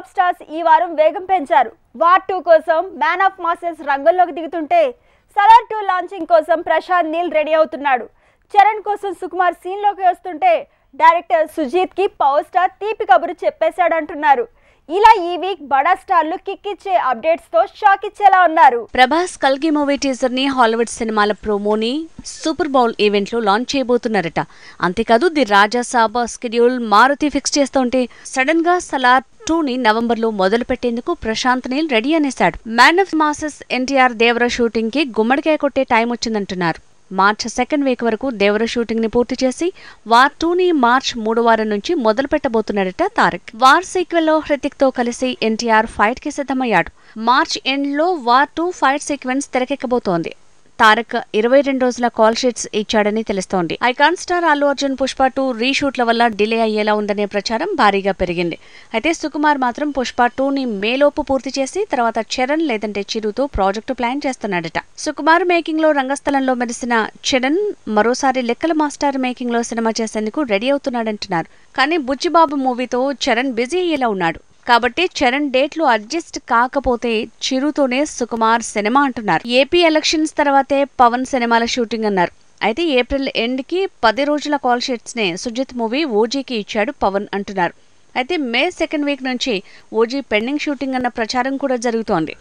Top stars ఈ వారం వేగం పెంచారు. వార్ 2 కోసం మ్యాన్ ఆఫ్ మాసెస్ రంగంలోకి దిగుతుంటే సలార్ 2 లాంచింగ్ కోసం ప్రశాంత్ నీల్ రెడీ అవుతున్నాడు. చరణ్ కోసం సుకుమార్ సీన్ లోకి వస్తుంటే డైరెక్టర్ సుజీత్ కి పవర్ స్టార్ తీపి కబురు చెప్పేశాడంటున్నారు. ఇలా ఈ వీక్ బడా స్టార్లు కిక్ ఇచ్చే అప్డేట్స్ తో షాక్ ఇచ్చేలా ఉన్నారు. ప్రభాస్ కల్కి మూవీ టీజర్ ని హాలీవుడ్ సినిమాల ప్రోమోని సూపర్ బౌల్ ఈవెంట్ లో లాంచ్ చేయబోతున్నారట. అంతేకాదు the Raja Saab schedule Maruthi fix చేస్తుంటే సడన్ గా సలార్ 2ని నవంబర్లో మొదలు పెట్టేందుకు ప్రశాంత్ నీల్ రెడీ అనేశాడు. Man of masses NTR Devara shooting కి గుమ్మడికాయ కొట్టే టైం వచ్చిందంటున్నారు. మార్చ్ 2nd వీక్ వరకు దేవర షూటింగ్ ని పూర్తి చేసి వార్ 2ని మార్చ్ 3వ వారం నుంచి మొదలు పెట్టబోతున్నాడట తారక్. వార్ సీక్వెల్ లో హృతిక్ తో కలిసి ఎన్టీఆర్ ఫైట్ కి సిద్ధమయ్యాడు. మార్చ్ ఎండ్ లో వార్ 2 ఫైట్ సీక్వెన్స్ తెరకెక్కబోతోంది. తారక్ 22 రోజుల కాల్ షీట్స్ ఇచ్చాడని తెలుస్తోంది. ఐకాన్ స్టార్ అల్లు అర్జున్ పుష్ప 2 రీషూట్ల వల్ల డిలే అయ్యేలా ఉందనే ప్రచారం భారీగా పెరిగింది. అయితే సుకుమార్ మాత్రం పుష్ప 2ని మేలోపు పూర్తి చేసి తర్వాత చరణ్ లేదంటే చిరుతో ప్రాజెక్టు ప్లాన్ చేస్తున్నాడట. సుకుమార్ మేకింగ్ లో రంగస్థలంలో మెరిసిన చరణ్ మరోసారి లెక్కల మాస్టర్ మేకింగ్ లో సినిమా చేసేందుకు రెడీ అవుతున్నాడంటున్నారు. కానీ బుచ్చిబాబు మూవీతో చరణ్ బిజీ అయ్యేలా ఉన్నాడు. కాబట్టి చరణ్ డేట్లు అడ్జస్ట్ కాకపోతే చిరుతోనే సుకుమార్ సినిమా అంటున్నారు. ఏపీ ఎలక్షన్స్ తర్వాతే పవన్ సినిమాల షూటింగ్ అన్నారు. అయితే ఏప్రిల్ ఎండ్ కి 10 రోజుల కాల్ షీట్స్ నే సుజిత్ మూవీ ఓజీకి ఇచ్చాడు పవన్ అంటున్నారు. అయితే మే 2nd వీక్ నుంచి ఓజీ పెండింగ్ షూటింగ్ అన్న ప్రచారం కూడా జరుగుతోంది.